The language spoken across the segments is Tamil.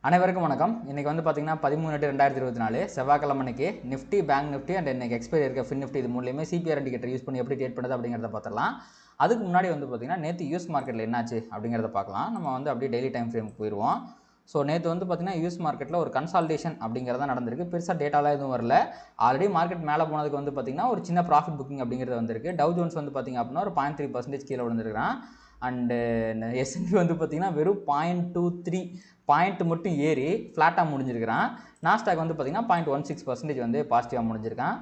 அனைவருக்கும் வணக்கம். இன்றைக்கி வந்து பார்த்திங்கன்னா 13/8/2024 செவ்வாய்க்கிழமைக்கு நிஃப்டி, பேங்க் நிஃப்டி அண்ட் இன்றைக்கி எக்ஸ்பைரி இருக்க ஃபின் நிஃப்டி இது மூலியமே சிபிஆர் இண்டிகேட்டர் யூஸ் பண்ணி எப்படி ட்ரேட் பண்ணுறது அப்படிங்கிறத பார்த்துடலாம். அதுக்கு முன்னாடி வந்து பார்த்திங்கன்னா நேற்று யூஎஸ் மார்க்கெட்டில் என்னாச்சு அப்படிங்கிறத பார்க்கலாம். நம்ம வந்து அப்படியே டெய்லி டைம் ஃப்ரேமுக்கு போயிடுவோம். ஸோ நேற்று வந்து பார்த்திங்கன்னா யூஎஸ் மார்க்கெட்டில் ஒரு கன்சால்டேஷன் அப்படிங்கிறத நடந்திருக்கு. பெருசாக டேட்டாலாம் எதுவும் வரல. ஆல்ரெடி மார்க்கெட் மேலே போனதுக்கு வந்து பார்த்திங்கன்னா ஒரு சின்ன ப்ராஃபிட் புக்கிங் அப்படிங்கிறது வந்திருக்கு. டவ் ஜோன்ஸ் வந்து பார்த்திங்க அப்படின்னா ஒரு 0.3% கீழே விழுந்துருக்கான். அண்டு எஸ்என்பி வந்து பார்த்திங்கன்னா வெறும் 0.23 பாயிண்ட் மட்டும் ஏறி ஃப்ளாட்டாக முடிஞ்சிருக்கிறான். நாஸ்டாக் வந்து பார்த்திங்கன்னா 0.16% வந்து பாசிட்டிவாக முடிஞ்சிருக்கான்.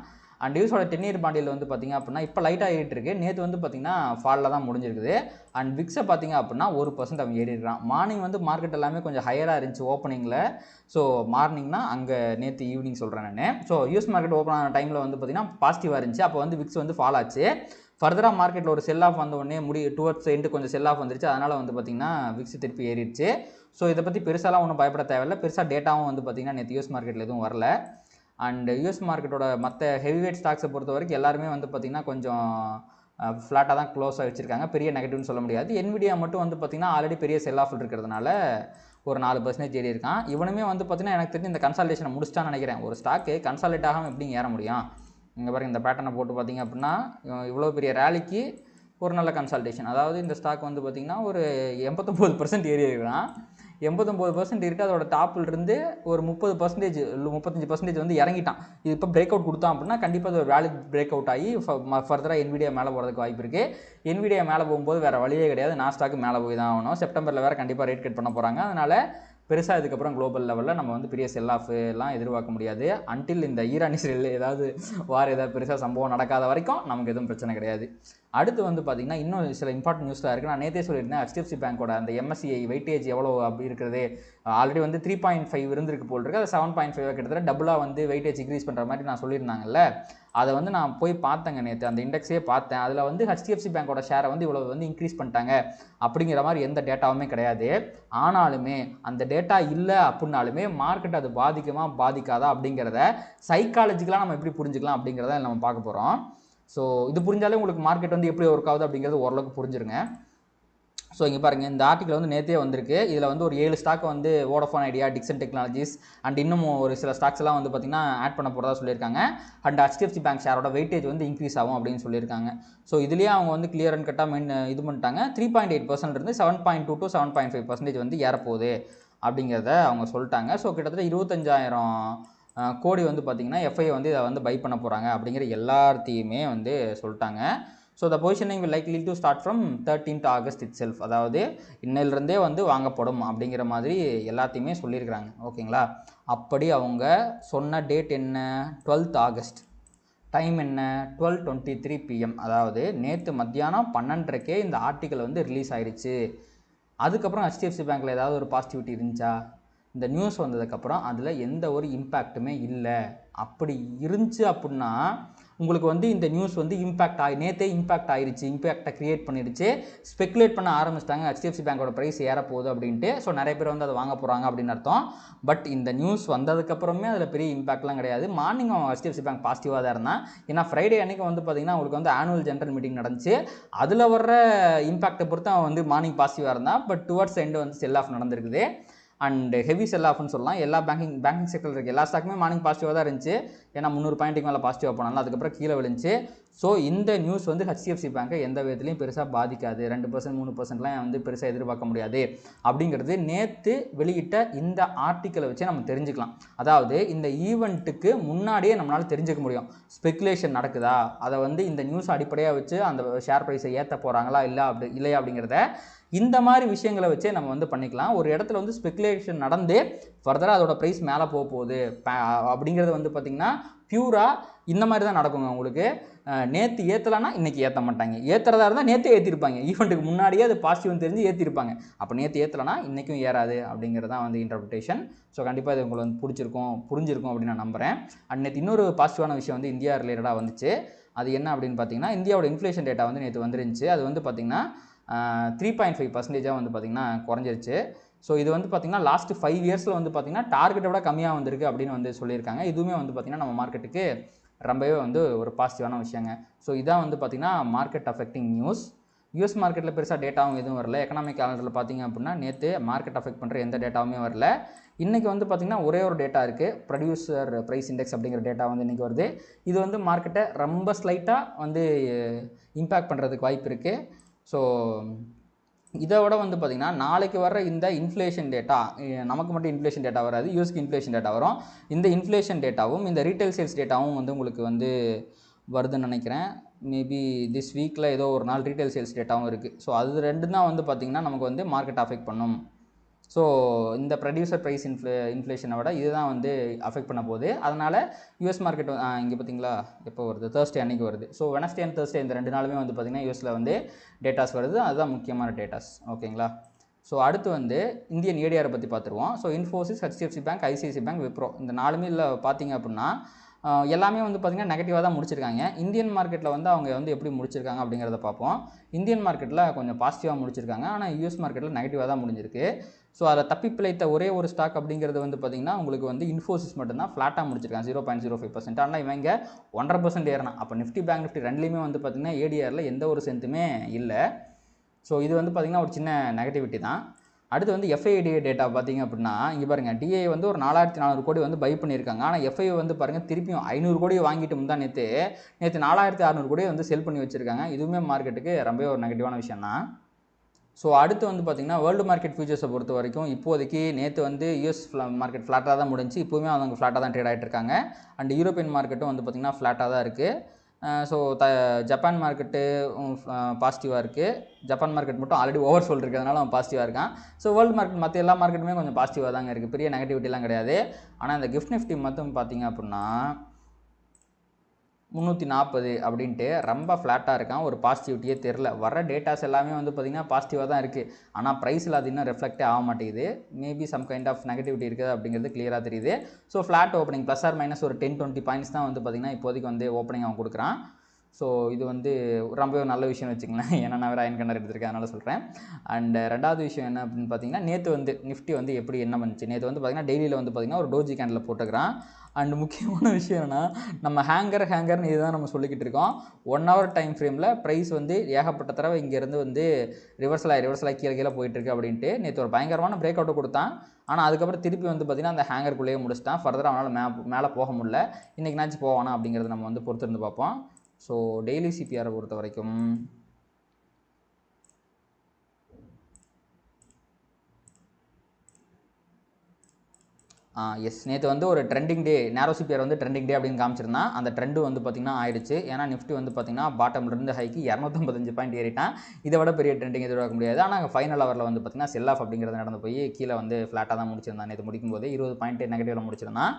அண்ட் யூஸோட 10 இயர் பாண்டியில் வந்து பார்த்திங்க அப்படின்னா இப்போ லைட்டாக ஏறிட்டு இருக்கு. நேற்று வந்து பார்த்திங்கன்னா ஃபாலில் தான் முடிஞ்சிருக்குது. அண்ட் விக்ஸை பார்த்திங்க அப்படின்னா 1% அவன் ஏறி இருக்கான். மார்னிங் வந்து மார்க்கெட் எல்லாமே கொஞ்சம் ஹையராக இருந்துச்சு ஓப்பனிங்கில். ஸோ மார்னிங்னா அங்கே நேற்று ஈவினிங் சொல்கிறேன் நான். ஸோ யூஎஸ் மார்க்கெட் ஓப்பன் ஆன டைமில் வந்து பார்த்திங்கன்னா பாசிட்டிவாக இருந்துச்சு. அப்போ வந்து விக்ஸ் வந்து ஃபால் ஆச்சு. ஃபர்தராக மார்க்கெட்டில் ஒரு செல் ஆஃப் வந்த உடனே டுவர்ட்ஸ் எண்டு கொஞ்சம் செல் ஆஃப் வந்துருச்சு. அதனால் வந்து பார்த்திங்கன்னா விக்ஸ் திருப்பி ஏறிடுச்சு. ஸோ இதை பற்றி பெருசாலாம் ஒன்றும் பயப்பட தேவையில்லை. பெருசாக டேட்டாவும் வந்து பார்த்திங்கன்னா நேற்று யூஎஸ் மார்க்கெட்டில் எதுவும் வரல. அண்ட் யூஎஸ் மார்க்கெட்டோட மற்ற ஹெவிவேட் ஸ்டாக்ஸை பொறுத்த வரைக்கும் எல்லாருமே வந்து பார்த்திங்கன்னா கொஞ்சம் ஃப்ளாட்டாக தான் க்ளோஸாக வச்சுருக்காங்க. பெரிய நெகட்டிவ்னு சொல்ல முடியாது. என்விடியா மட்டும் வந்து பார்த்திங்கன்னா ஆல்ரெடி பெரிய செல் ஆஃப் இருக்கிறதுனால ஒரு 4% ஏறி இருக்கான். இவனுமே வந்து பார்த்திங்கன்னா எனக்கு தெரிஞ்சு இந்த கன்சால்டேஷனை முடிச்சிட்டான்னு நினைக்கிறேன். ஒரு ஸ்டாக்கு கன்சால்டேட் ஆகாமல் எப்படிங்க ஏற முடியும்? இங்கே பாருங்கள், இந்த பேட்டர்னை போட்டு பார்த்திங்க அப்படின்னா இவ்வளோ பெரிய ரேலிக்கு ஒரு நல்ல கன்சால்டேஷன். அதாவது இந்த ஸ்டாக் வந்து பார்த்திங்கன்னா ஒரு 89% ஏறி இருக்கிறான். 89% இருக்குது. அதோட டாப்பிலிருந்து ஒரு 30% 35% வந்து இறங்கிட்டான். இது இப்போ பிரேக் அவுட் கொடுத்தான் அப்படின்னா கண்டிப்பாக அது ஒரு வேலிட் பிரேக் அவுட் ஆகி ஃபர்தராக என்விடியா மேலே போகிறதுக்கு வாய்ப்பு இருக்குது. என்விடியா மேலே போகும்போது வேறு வழியே கிடையாது. நாஸ்டாக்கு மேலே போய் தான் ஆகணும். செப்டம்பரில் வேறு கண்டிப்பாக ரேட் கட் பண்ண போகிறாங்க. அதனால் பெருசாக இதுக்கப்புறம் குளோபல் லெவலில் நம்ம வந்து பெரிய செல் ஆஃப்லாம் எதிர்பார்க்க முடியாது. அன்டில் இந்த ஈரான் இஸ்ரேல் ஏதாவது ஏதாவது பெருசாக சம்பவம் நடக்காத வரைக்கும் நமக்கு எதுவும் பிரச்சனை கிடையாது. அடுத்து வந்து பார்த்திங்கன்னா இன்னும் சில இம்பார்ட்டன்ட் நியூஸாக இருக்குது. நான் நேற்றே சொல்லியிருந்தேன் HDFC பேங்கோட அந்த MSCI வெயிட்டேஜ் எவ்வளோ அப்படி இருக்கிறது. ஆல்ரெடி வந்து 3.5 இருந்திருக்கு போல் இருக்குது. அது 7.5 கிட்டத்தட்ட டபுளாக வந்து வெயிட்டேஜ் இன்க்ரீஸ் பண்ணுற மாதிரி நான் சொல்லியிருந்தாங்கல்ல. அதை வந்து நான் போய் பார்த்தேங்க நேற்று. அந்த இண்டெக்ஸே பார்த்தேன். அதில் வந்து HDFC பேங்கோட ஷேரை வந்து இவ்வளோ வந்து இன்க்ரீஸ் பண்ணிட்டாங்க அப்படிங்கிற மாதிரி எந்த டேட்டாவுமே கிடையாது. ஆனாலுமே அந்த டேட்டா இல்லை அப்படின்னாலுமே மார்க்கெட் அது பாதிக்காதா அப்படிங்கிறத சைக்காலஜிக்கலாக நம்ம எப்படி புரிஞ்சுக்கலாம் அப்படிங்கிறத நம்ம பார்க்க போகிறோம். ஸோ இது புரிஞ்சாலே உங்களுக்கு மார்க்கெட் வந்து எப்படி ஒர்க் ஆகுது அப்படிங்கிறது ஓரளவுக்கு புரிஞ்சிருங்க. ஸோ இங்கே பாருங்கள், இந்த ஆர்டிக்கல் வந்து நேற்றே வந்திருக்கு. இதில் வந்து ஒரு 7 ஸ்டாக் வந்து Vodafone Idea, Dixon Technologies and இன்னும் ஒரு சில ஸ்டாக்ஸ் எல்லாம் வந்து பார்த்திங்கன்னா ஆட் பண்ண போகிறதா சொல்லியிருக்காங்க. அண்ட் HDFC பேங்க் ஷேரோட வெயிட்டேஜ் வந்து இன்க்ரீஸ் ஆகும் அப்படின்னு சொல்லியிருக்காங்க. ஸோ இதுலேயே அவங்க வந்து கிளியர் அண்ட் கட்டாக இது பண்ணிட்டாங்க. 3.8% இருந்து 7.2 to 7.5% வந்து ஏறப்போகுது அப்படிங்கிறத அவங்க சொல்லிட்டாங்க. ஸோ கிட்டத்தட்ட 25,000 கோடி வந்து பார்த்திங்கன்னா எஃப்ஐ வந்து இதை வந்து பை பண்ண போகிறாங்க அப்படிங்கிற எல்லாத்தையுமே வந்து சொல்லிட்டாங்க. So the positioning will likely to start from 13th August it self. அதாவது இன்னிலிருந்தே வந்து வாங்கப்படும் அப்படிங்கிற மாதிரி எல்லாத்தையுமே சொல்லியிருக்கிறாங்க. ஓகேங்களா? அப்படி அவங்க சொன்ன டேட் என்ன? 12th August. டைம் என்ன? 12:23 PM. அதாவது நேற்று மத்தியானம் 12:30க்கே இந்த ஆர்டிக்கல் வந்து ரிலீஸ் ஆயிடுச்சு. அதுக்கப்புறம் HDFC பேங்க்கில் ஏதாவது ஒரு பாசிட்டிவிட்டி இருந்துச்சா? இந்த நியூஸ் வந்ததுக்கப்புறம் அதில் எந்த ஒரு இம்பேக்ட்டுமே இல்லை. அப்படி இருந்துச்சு அப்படின்னா உங்களுக்கு வந்து இந்த நியூஸ் வந்து நேற்றே இம்பேக்ட் ஆயிடுச்சு, இம்பேக்டை க்ரியேட் பண்ணிடுச்சு. ஸ்பெக்குலேட் பண்ண ஆரம்பிச்சிட்டாங்க HDFC பேங்கோட ப்ரைஸ் ஏறப்போகுது அப்படின்ட்டு. ஸோ நிறைய பேர் வந்து அதை வாங்க போகிறாங்க அப்படின்னு அர்த்தம். பட் இந்த நியூஸ் வந்ததுக்கப்புறமே அதில் பெரிய இம்பேக்ட்லாம் கிடையாது. மார்னிங் அவன் HDFC பேங்க் பாசிட்டிவாக தான் இருந்தான். ஏன்னா ஃப்ரைடே அன்றைக்கி வந்து பார்த்திங்கன்னா அவங்களுக்கு வந்து ஆனுவல் ஜென்ரல் மீட்டிங் நடந்துச்சு. அதில் வர்ற இம்பேக்டை பொறுத்து அவன் வந்து மார்னிங் பாசிட்டிவாக இருந்தான். பட் டுவர்ட்ஸ் எண்டு வந்து செல் ஆஃப் நடந்திருக்குது. அண்ட் ஹெவி செல் ஆஃப்னு சொல்லலாம். எல்லா பேங்கிங் செக்டரில் இருக்குது எல்லா ஸ்டாக்குமே மார்னிங் பாசிட்டிவாக தான் இருந்துச்சு. ஏன்னா 300 பாயிண்ட்டுக்கு மேலே பாசிட்டிவாக போனாலும் அதுக்கப்புறம் கீழே விழுந்துச்சு. ஸோ இந்த நியூஸ் வந்து HDFC பேங்கை எந்த விதத்துலையும் பெருசாக பாதிக்காது. 2% 3%லாம் வந்து பெருசாக எதிர்பார்க்க முடியாது அப்படிங்கிறது நேற்று வெளியிட்ட இந்த ஆர்டிக்கலை வச்சே நம்ம தெரிஞ்சுக்கலாம். அதாவது இந்த ஈவெண்ட்டுக்கு முன்னாடியே நம்மளால் தெரிஞ்சுக்க முடியும் ஸ்பெக்குலேஷன் நடக்குதா, அதை வந்து இந்த நியூஸ் அடிப்படையாக வச்சு அந்த ஷேர் ப்ரைஸை ஏற்ற போகிறாங்களா இல்லையா அப்படிங்கிறத இந்த மாதிரி விஷயங்களை வச்சே நம்ம வந்து பண்ணிக்கலாம். ஒரு இடத்துல வந்து ஸ்பெக்குலேஷன் நடந்து ஃபர்தராக அதோட ப்ரைஸ் மேலே போகுது அப்படிங்கிறது வந்து பார்த்திங்கன்னா பியூராக இந்த மாதிரி தான் நடக்குங்க. உங்களுக்கு நேற்று ஏற்றலைன்னா இன்றைக்கி ஏற்ற மாட்டாங்க. ஏற்றுறதா இருந்தால் நேற்றே ஏற்றிருப்பாங்க. ஈவெண்ட்டுக்கு முன்னாடியே அது பாசிட்டிவ்னு தெரிஞ்சு ஏற்றிருப்பாங்க. அப்போ நேற்று ஏற்றலைன்னா இன்றைக்கும் ஏறாது அப்படிங்கிறது தான் வந்து இன்டர்பிரிட்டேஷன். ஸோ கண்டிப்பாக இது உங்களுக்கு வந்து புரிஞ்சிருக்கும் அப்படின்னு நான் நம்புகிறேன். அண்ட் நேற்று இன்னொரு பாசிட்டிவான விஷயம் வந்து இந்தியா ரிலேட்டடாக வந்துச்சு. அது என்ன அப்படின்னு பார்த்தீங்கன்னா இந்தியாவோட இன்ஃப்ளேஷன் டேட்டா வந்து நேற்று வந்துருந்துச்சு. அது வந்து பார்த்திங்கன்னா 3.5% வந்து பார்த்திங்கன்னா குறைஞ்சிருச்சு. ஸோ இது வந்து பார்த்திங்கன்னா லாஸ்ட் 5 இயர்ஸில் வந்து பார்த்திங்கன்னா டார்கெட்டை விட கம்மியாக வந்திருக்கு அப்படின்னு வந்து சொல்லியிருக்காங்க. இதுவுமே வந்து பார்த்திங்கன்னா நம்ம மார்க்கெட்டுக்கு ரொம்பவே வந்து ஒரு பாசிட்டிவான விஷயங்க. ஸோ இதான் வந்து பார்த்திங்கன்னா மார்க்கெட் அஃபெக்டிங் நியூஸ். யூஎஸ் மார்க்கெட்டில் பெருசாக டேட்டாவும் எதுவும் வரல. எக்கனாமிக் கேலண்டரில் பார்த்தீங்க அப்படின்னா நேற்று மார்க்கெட் அஃபெக்ட் பண்ணுற எந்த டேட்டாவுமே வரல. இன்றைக்கி வந்து பார்த்திங்கன்னா ஒரே ஒரு டேட்டா இருக்குது, ப்ரொடியூசர் ப்ரைஸ் இண்டெக்ஸ் அப்படிங்கிற டேட்டா வந்து இன்றைக்கி வருது. இது வந்து மார்க்கெட்டை ரொம்ப ஸ்லைட்டாக வந்து இம்பேக்ட் பண்ணுறதுக்கு வாய்ப்பு இருக்குது. ஸோ இதை விட வந்து பார்த்திங்கன்னா நாளைக்கு வர்ற இந்த இன்ஃப்ளேஷன் டேட்டா, நமக்கு மட்டும் இன்ஃப்ளேஷன் டேட்டா வராது, யூஎஸ்க்கு இன்ஃப்ளேஷன் டேட்டா வரும். இந்த இன்ஃப்ளேஷன் டேட்டாவும் இந்த ரீட்டைல் சேல்ஸ் டேட்டாவும் வந்து உங்களுக்கு வந்து வருதுன்னு நினைக்கிறேன். மேபி திஸ் வீக்கில் ஏதோ ஒரு நாள் ரீட்டைல் சேல்ஸ் டேட்டாவும் இருக்குது. ஸோ அது ரெண்டு தான் வந்து பார்த்திங்கன்னா நமக்கு வந்து மார்க்கெட் அஃபெக்ட் பண்ணும். ஸோ இந்த ப்ரொடியூசர் ப்ரைஸ் இன்ஃப்ளேஷனை விட இதுதான் வந்து அஃபெக்ட் பண்ண போகுது. அதனால் யூஎஸ் மார்க்கெட் இங்கே பார்த்தீங்களா எப்போ வருது, தேர்ஸ்டே அன்றைக்கி வருது. ஸோ வெனஸ்டே அண்ட் தேர்ஸ்டே இந்த 2 நாளுமே வந்து பார்த்திங்கன்னா யூஎஸில் வந்து டேட்டாஸ் வருது. அதுதான் முக்கியமான டேட்டாஸ். ஓகேங்களா. ஸோ அடுத்து வந்து இந்தியன் ஏடிஆரை பற்றி பார்த்துருவோம். So Infosys, HDFC bank, ICICI bank, Wipro இந்த 4மே இல்லை பார்த்தீங்க அப்படின்னா எல்லாமே வந்து பார்த்திங்கன்னா நெகட்டிவாக தான் முடிச்சிருக்காங்க. இந்தியன் மார்க்கெட்டில் வந்து அவங்க வந்து எப்படி முடிச்சிருக்காங்க அப்படிங்கிறத பார்ப்போம். இந்தியன் மார்க்கெட்டில் கொஞ்சம் பாசிட்டிவாக முடிச்சிருக்காங்க, ஆனால் யூஎஸ் மார்க்கெட்டில் நெகட்டிவாக தான் முடிஞ்சிருக்கு. ஸோ அதில் தப்பி பிழைத்த ஒரே ஒரு ஸ்டாக் அப்படிங்கிறது வந்து பார்த்திங்கன்னா உங்களுக்கு வந்து இன்ஃபோசிஸ் மட்டும்தான் ஃப்ளாட்டாக முடிச்சிருக்காங்க 0.05%. ஆனால் இவங்க 1.5% ஏறினா. அப்போ நிஃப்டி பேங்க் நிஃப்டி ரெண்டுலேயுமே வந்து பார்த்திங்கன்னா ஏடிஆரில் எந்த ஒரு சென்த்துமே இல்லை. ஸோ இது வந்து பார்த்திங்கன்னா ஒரு சின்ன நெகட்டிவிட்டி தான். அடுத்து வந்து எஃப்ஐடிஏ டேட்டா பார்த்திங்க அப்படின்னா இங்கே பாருங்கள், டிஏ வந்து ஒரு 4400 கோடி வந்து பை பண்ணியிருக்காங்க. ஆனால் எஃப்ஐ வந்து பாருங்கள் திருப்பியும் 500 கோடி வாங்கிட்டு தான் நேற்று 4600 கோடி வந்து செல் பண்ணி வச்சுருக்காங்க. இதுவுமே மார்க்கெட்டுக்கு ரொம்ப ஒரு நெகட்டிவான விஷயம் தான். ஸோ அடுத்து வந்து பார்த்திங்கன்னா வேர்ல்டு மார்க்கெட் ஃபியூச்சர்ஸை பொறுத்த வரைக்கும் இப்போதைக்கு நேற்று வந்து யூஎஸ் மார்க்கெட் ஃப்ளாட்டாக தான் முடிஞ்சு, இப்போவுமே அவங்க ஃப்ளாட்டாக தான் ட்ரேட் ஆகிட்டு இருக்காங்க. அண்ட் யூரோப்பியன் மார்க்கெட்டும் வந்து பார்த்திங்கன்னா ஃப்ளாட்டாக தான் இருக்குது. ஸோ ஜப்பான் மார்க்கெட்டு பாசிட்டிவாக இருக்குது. ஜப்பான் மார்க்கெட் மட்டும் ஆல்ரெடி ஓவர் சோல்டு இருக்கிறதுனால அவன் பாசிட்டிவாக இருக்கான். ஸோ வேர்ல்டு மார்க்கெட் மற்ற எல்லா மார்க்கெட்டுமே கொஞ்சம் பாசிட்டிவாக தாங்க இருக்குது, பெரிய நெகட்டிவிட்டிலாம் கிடையாது. ஆனால் இந்த கிஃப்ட் நிஃப்டி மட்டும் பார்த்திங்க அப்படின்னா 340 அப்படின்ட்டு ரொம்ப ஃப்ளாட்டாக இருக்கான். ஒரு பாசிட்டிவிட்டியே தெரில. வர டேட்டாஸ் எல்லாமே வந்து பார்த்திங்கன்னா பாசிட்டிவாக தான் இருக்குது. ஆனால் ப்ரைஸில் அது இன்னும் ரெஃப்ளெக்டே ஆக மாட்டேங்குது. Maybe some kind of negativity இருக்குது அப்படிங்கிறது கிளியராக தெரியுது. So flat opening plus or minus ஒரு 10-20 பாயிண்ட்ஸ் தான் வந்து பார்த்திங்கன்னா இப்போதைக்கு வந்து ஓப்பனிங் அவன் கொடுக்குறான். ஸோ இது வந்து ரொம்பவே நல்ல விஷயம்னு வச்சுங்களேன். ஏன்னா நான் வேறு அயன் கண்டர் எடுத்திருக்கேன், அதனால் சொல்கிறேன். அண்ட் ரெண்டாவது விஷயம் என்ன அப்படின்னு பார்த்தீங்கன்னா நேற்று வந்து நிஃப்டி வந்து எப்படி என்ன பண்ணுச்சு, நேற்று வந்து பார்த்திங்கன்னா டெய்லியில் வந்து பார்த்திங்கன்னா ஒரு டோஜி கேண்டில் போட்டுக்கிறான். அண்ட் முக்கியமான விஷயம் என்னென்னா நம்ம ஹேங்கர்னு இதுதான் நம்ம சொல்லிக்கிட்டு இருக்கோம். 1 hour டைம் ஃப்ரேமில் ப்ரைஸ் வந்து ஏகப்பட்ட தடவை இங்கேருந்து வந்து ரிவர்சலாக கீழே போயிட்டுருக்கு அப்படின்ட்டு நேற்று ஒரு பயங்கரமான பிரேக் அவுட்டை கொடுத்தான். ஆனால் அதுக்கப்புறம் திருப்பி வந்து பார்த்திங்கன்னா அந்த ஹேங்கருக்குள்ளேயே முடிச்சிட்டான். ஃபர்தராக அவனால் மேலே போக முடியல. இன்றைக்கி நாச்சு போவானா அப்படிங்கிறத நம்ம வந்து பொறுத்திருந்து பார்ப்போம். ஸோ டெய்லி சிபிஆரை பொறுத்த வரைக்கும் எஸ், நேற்று வந்து ஒரு ட்ரெண்டிங் டே, நேரோ சிபிஆர் வந்து ட்ரெண்டிங் டே அப்படின்னு காமிச்சிருந்தான். அந்த ட்ரெண்டு வந்து பார்த்திங்கன்னா ஆயிடுச்சு. ஏன்னா நிஃப்டி வந்து பார்த்திங்கன்னா பாட்டம்லேருந்து ஹைக்கு 255 பாயிண்ட் ஏறிட்டான். இதை விட பெரிய ட்ரெண்டிங் எதிர்பார்க்க முடியாது. ஆனால் ஃபைனல் ஹவரில் வந்து பார்த்திங்கன்னா செல் ஆஃப் அப்படிங்கிறது நடந்து போய் கீழே வந்து ஃப்ளாட்டாக தான் முடிச்சிருந்தான். நேற்று முடிக்கும்போது 20 பாயிண்ட் நெகட்டிவில் முடிச்சிருந்தான்.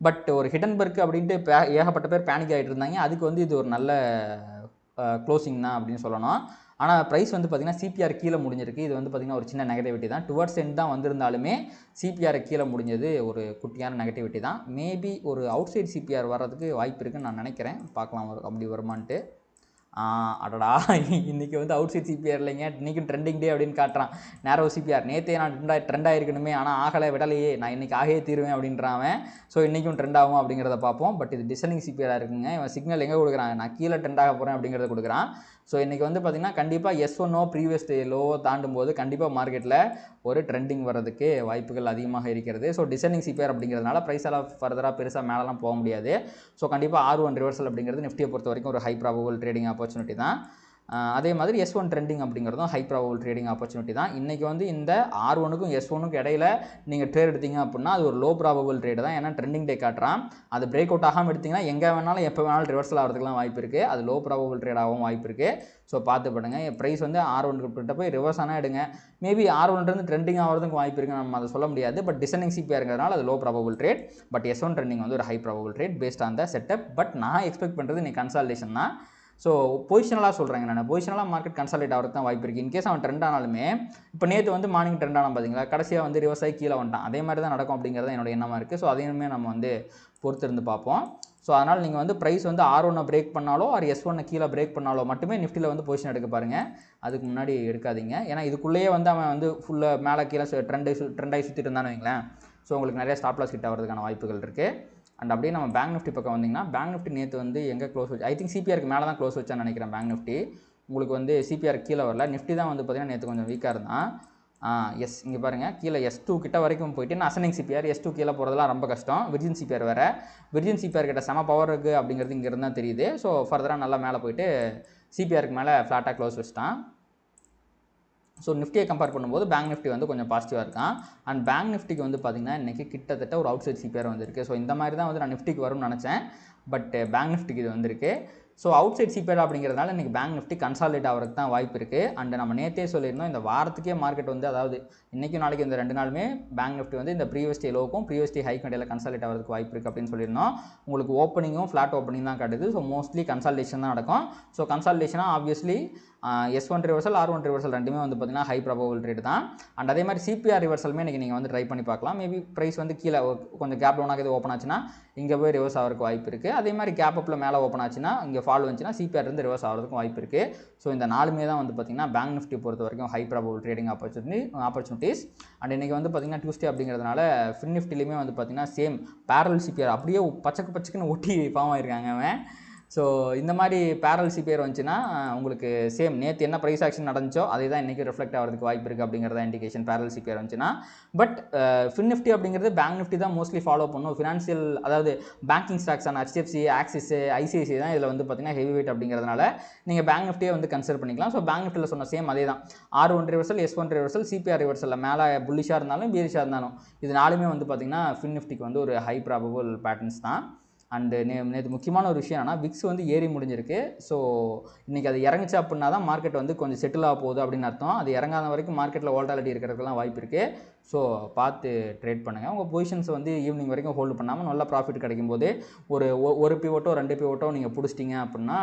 பட் ஒரு ஹிடன்பர்க் அப்படின்ட்டு ஏகப்பட்ட பேர் பேனிக் ஆகிட்டு இருந்தாங்க. அதுக்கு வந்து இது ஒரு நல்ல க்ளோசிங் தான் அப்படின்னு சொல்லணும். ஆனால் ப்ரைஸ் வந்து பார்த்திங்கன்னா சிபிஆர் கீழே முடிஞ்சிருக்கு. இது வந்து பார்த்திங்கன்னா ஒரு சின்ன நெகட்டிவிட்டி தான். டுவர்ட்ஸ் எண்ட் தான் வந்திருந்தாலுமே சிபிஆர் கீழே முடிஞ்சது ஒரு குட்டியான நெகட்டிவிட்டி தான். மேபி ஒரு அவுட் சைட் சிபிஆர் வர்றதுக்கு வாய்ப்பு இருக்குன்னு நான் நினைக்கிறேன். பார்க்கலாம் அப்படி வருமான்ட்டு. அடடா, இன்றைக்கி வந்து அவுட் சைட் சிபிஆர் இல்லைங்க, இன்றைக்கும் ட்ரெண்டிங் டே அப்படின்னு காட்டுறான். நேரோ சிபிஆர் நேற்றே நான் ட்ரெண்டாக இருக்கணுமே, ஆனால் ஆகலை, விடலையே, நான் இன்றைக்கி ஆகவே தீருவேன் அப்படின்றான். ஸோ இன்றைக்கும் ட்ரெண்ட் ஆகும் அப்படிங்கிறத பார்ப்போம். பட் இது டிசனிங் சிபிஆராக இருக்குங்க. இவன் சிக்னல் எங்கே கொடுக்குறான், நான் கீழே ட்ரெண்டாக போகிறேன் அப்படிங்கிறத கொடுக்குறான். ஸோ இன்றைக்கி வந்து பார்த்திங்கன்னா கண்டிப்பாக S1 ப்ரீவியஸ் டே லோ தாண்டும் போது கண்டிப்பாக மார்க்கெட்டில் ஒரு ட்ரெண்டிங் வர்றதுக்கு வாய்ப்புகள் அதிகமாக இருக்கிறது. ஸோ டிசைனிங் சிபிஆர் அப்படிங்கிறதுனால ப்ரைஸெல்லாம் ஃபர்தராக பெருசாக மேலெலாம் போக முடியாது. ஸோ கண்டிப்பாக R1 ரிவர்சல் அப்படிங்கிறது நிஃப்டியை பொறுத்த வரைக்கும் ஒரு ஹை ப்ராபபிள் ட்ரேடிங் ஆப்பர்ச்சுனிட்டி தான். அதே மாதிரி S1 ட்ரெண்டிங் அப்படிங்கிறதும் ஹை ப்ராபபிள் ட்ரேடிங் ஆப்பர்ச்சுனிட்டி தான். இன்றைக்கி வந்து இந்த R1க்கும் S1க்கும் இடையில நீங்கள் ட்ரேட் எடுத்தீங்க அப்படின்னா அது ஒரு லோ ப்ராபபிள் ட்ரேடு தான். ஏன்னா ட்ரெண்டிங் டே காட்டுறான். அது பிரேக் அவுட் ஆகாமல் எடுத்திங்கன்னா எங்கே வேணாலும் எப்போ வேணாலும் ரிவர்சல் ஆகிறதுக்குலாம் வாய்ப்பு இருக்குது. அது லோ ப்ராபபிள் ட்ரேடாகவும் வாய்ப்பு இருக்குது. ஸோ பார்த்து பண்ணுங்கள். ப்ரைஸ் வந்து R1 கிட்ட போய் ரிவர்ஸ் ஆனால் எடுங்க. மேபி R1 ட்ரெண்டிங் ஆகிறதுக்கு வாய்ப்பு இருக்குது, நம்ம அதை சொல்ல முடியாது. பட் டிசைனிங் சிபிஆருங்கிறதுனால அது low probable trade. But S1 trending வந்து ஒரு high probable trade based on the setup. But நான் எக்ஸ்பெக்ட் பண்ணுறது இன்னைக்கு கன்சால்டேஷன் தான். ஸோ பொசிஷனலாக சொல்கிறேங்க, நான் பொசிஷனலாக மார்க்கெட் கன்சால்டேட் ஆகிறதுக்கு தான் வாய்ப்பு இருக்குது. இன்கேஸ் அவன் ட்ரெண்ட் ஆனாலுமே இப்போ நேற்று வந்து மார்னிங் ட்ரெண்ட் ஆனால் பார்த்தீங்களா, கடைசியாக வந்து ரிவர்ஸ் ஆகி கீழே வந்துட்டான். அதே மாதிரி தான் நடக்கும் அப்படிங்கிறது என்னோட எண்ணமாக இருக்குது. ஸோ அதையுமே நம்ம வந்து பொறுத்திருந்து பார்ப்போம். ஸோ அதனால் நீங்கள் வந்து ப்ரைஸ் வந்து R1 பிரேக் பண்ணாலோ ஆர் S1 கீழே பிரேக் பண்ணாலோ மட்டுமே நிஃப்டியில் வந்து பொசிஷன் எடுக்க பாருங்கள். அதுக்கு முன்னாடி எடுக்காதீங்க. ஏன்னா இதுக்குள்ளேயே வந்து அவன் வந்து ஃபுல்லாக மேலே கீழே ட்ரெண்டாகி சுற்றிட்டு இருந்தான்னு வைங்களேன். ஸோ உங்களுக்கு நிறைய ஸ்டாப் லாஸ் ஹிட் ஆகிறதுக்கான வாய்ப்புகள் இருக்குது. அண்ட் அப்படியே நம்ம பேங்க் நிஃப்டி பக்கம் வந்திங்கன்னா பேங்க் நிஃப்டி நேற்று வந்து எங்கே க்ளோஸ் வச்சு, ஐ திங்க் சிபிஆருக்கு மேலே தான் க்ளோஸ் வச்சான்னு நினைக்கிறேன். பேங்க் நிஃப்டி உங்களுக்கு வந்து சிபிஆர் கீழே வரல. நிஃப்டி தான் வந்து பார்த்திங்கன்னா நேற்று கொஞ்சம் வீக்காக இருந்தான். எஸ் இங்கே பாருங்கள், கீழே S2 கிட்ட வரைக்கும் போயிட்டு அசனிங் சிபிஆர் S2 கீழே போகிறதுலாம் ரொம்ப கஷ்டம். விர்ஜின் சிபிஆர் வேறு, விர்ஜின் சிபிஆர் கிட்ட செம பவர் இருக்குது அப்படிங்கிறது இங்கே இருந்தால் தெரியுது. ஸோ ஃபர்தராக நல்லா மேலே போயிட்டு சிபிஆருக்கு மேலே ஃப்ளாட்டாக க்ளோஸ் வச்சுட்டான். ஸோ நிஃப்டியை கம்பேர் பண்ணும்போது பேங்க் நிஃப்டி வந்து கொஞ்சம் பாசிட்டிவாக இருக்கான். அண்ட் பேங்க் நிஃப்டிக்கு வந்து பார்த்திங்கன்னா இன்றைக்கி கிட்டத்தட்ட ஒரு அவுட் சைட் சிபிஆர் வந்திருக்கு. ஸோ இந்த மாதிரி தான் வந்து நான் நிஃப்டிக்கு வரும்னு நினச்சேன், பட் பேங்க் நிஃப்டிக்கு இது வந்திருக்கு. ஸோ அவுட் சைட் சிபிஆர் அப்படிங்கிறதுனால இன்றைக்கி பேங்க் நிஃப்டி கன்சாலிடேட் ஆகிறதுக்கு தான் வாய்ப்பு இருக்குது. அண்ட் நம்ம நேற்றே சொல்லியிருந்தோம், இந்த வாரத்துக்கே மார்க்கெட் வந்து, அதாவது இன்றைக்கும் நாளைக்கு இந்த 2 நாளுமே பேங்க் நிஃப்டி வந்து இந்த ப்ரீவியஸ் டே லோவுக்கும் ப்ரீவியஸ் டே ஹைக்கும் இடையில கன்சாலிடேட் ஆகிறதுக்கு வாய்ப்பு இருக்குது அப்படின்னு சொல்லியிருந்தோம். உங்களுக்கு ஓப்பனிங்கும் ஃப்ளாட் ஓப்பனிங் தான் காட்டுது. ஸோ மோஸ்ட்லி கன்சாலிடேஷன் தான் நடக்கும். ஸோ கன்சாலிடேஷனாக obviously S1 reversal R1 reversal ரெண்டுமே வந்து பார்த்திங்கன்னா ஹை ப்ராபபிள் ட்ரேட் தான். அண்ட் அதே மாதிரி சிபிஆர் ரிவர்சலுமே இன்றைக்கி நீங்கள் வந்து ட்ரை பண்ணி பார்க்கலாம். மேபி ப்ரைஸ் வந்து கீழே கொஞ்சம் கேப் டவுனாக இது ஓப்பன் ஆச்சுன்னா இங்கே போய் ரிவர்ஸ் ஆகிறதுக்கு வாய்ப்பு இருக்குது. அதே மாதிரி கேப் அப்பில் மேலே ஓப்பன் ஆச்சுன்னா இங்கே ஃபால் வந்துச்சுன்னா சிபிஆர் இருந்து ரிவர்ஸ் ஆகிறதுக்கும் வாய்ப்பு இருக்குது. ஸோ இந்த நாலுமே தான் வந்து பார்த்திங்கன்னா பேங்க் நிஃப்டி பொறுத்த வரைக்கும் high probable trading opportunities. And இன்றைக்கி வந்து பார்த்திங்கன்னா டியூஸ்டே அப்படிங்கிறதுனால ஃபின் நிஃப்டிலையுமே வந்து பார்த்திங்கன்னா சேம் பேரல் சிபிஆர் அப்படியே பச்சைக்குன்னு ஒட்டி ஃபார்ம் ஆகிருக்காங்க அவன். ஸோ இந்த மாதிரி பேரல் சிபிஆர் வந்துச்சுன்னா உங்களுக்கு சேம் நேற்று என்ன ப்ரைஸ் ஆக்ஷன் நடந்துச்சோ அதே தான் இன்றைக்கி ரிஃப்ளெக்ட் ஆகிறதுக்கு வாய்ப்பு இருக்குது அப்படிங்கிறத இண்டிகேஷன் பேரல் சிபிஆர் வந்துச்சுன்னா. பட் ஃபின் நிஃப்டி அப்படிங்கிறது பேங்க் நிஃப்டி தான் மோஸ்ட்லி ஃபாலோ பண்ணும். ஃபினான்ஷியல், அதாவது பேங்கிங் ஸ்டாக்ஸான HDFC, ஆக்சிஸ், ICICI தான் இதில் வந்து பார்த்திங்கன்னா ஹெவி வெயிட் அப்படிங்கிறதுனால நீங்கள் பேங்க் நிஃப்டியை வந்து கன்சிடர் பண்ணிக்கலாம். ஸோ பேங்க் நிஃப்டியில் சொன்ன சேம் அதே தான், R1 reversal, S1 reversal, CPR ரிவர்சலில் மேலே புல்லிஷாக இருந்தாலும் பீரிஷாக இருந்தாலும் இது நாலுமே வந்து பார்த்திங்கன்னா ஃபின் நிஃப்டிக்கு வந்து ஒரு ஹை ப்ராபபிள் பேட்டர்ன்ஸ் தான். அண்டு நேற்று முக்கியமான ஒரு விஷயம் என்னன்னா, விக்ஸ் வந்து ஏறி முடிஞ்சிருக்கு. ஸோ இன்றைக்கி அது இறங்குச்சு அப்படின்னா தான் மார்க்கெட் வந்து கொஞ்சம் செட்டில் ஆக போகுது அப்படின்னு அர்த்தம். அது இறங்காத வரைக்கும் மார்க்கெட்டில் வாலட்டிலிட்டி இருக்கிறதுக்கெல்லாம் வாய்ப்பு இருக்குது. ஸோ பார்த்து ட்ரேட் பண்ணுங்கள். உங்கள் பொசிஷன்ஸ் வந்து ஈவினிங் வரைக்கும் ஹோல்டு பண்ணாமல் நல்ல ப்ராஃபிட் கிடைக்கும் போது ஒரு பிவோட்டோ 2 பிவோட்டோ நீங்கள் பிடிச்சிட்டிங்க அப்படின்னா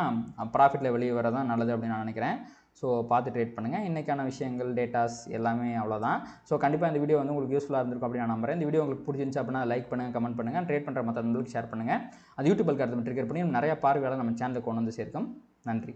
ப்ராஃபிட்டில் வெளியே வரதான் நல்லது அப்படின்னு நான் நினைக்கிறேன். ஸோ பார்த்து ட்ரேட் பண்ணுங்கள். இன்றைக்கான விஷயங்கள், டேட்டாஸ் எல்லாமே அவ்வளோதான். ஸோ கண்டிப்பாக இந்த வீடியோ வந்து உங்களுக்கு யூஸ்ஃபுல்லாக இருந்திருக்கும் அப்படின்னு நான் நம்புறேன். இந்த வீடியோ உங்களுக்கு பிடிச்சிருந்துச்சு அப்படின்னா லைக் பண்ணுங்கள், கமெண்ட் பண்ணுங்கள், ட்ரேட் பண்ணுற மற்றவங்களுக்கு ஷேர் பண்ணுங்கள். அது யூடியூப் அல்காரிதம் ட்ரிகர் பண்ணி நிறைய பார்வையாளர் நம்ம சேனலுக்கு கொண்டு வந்து சேர்க்கும். நன்றி.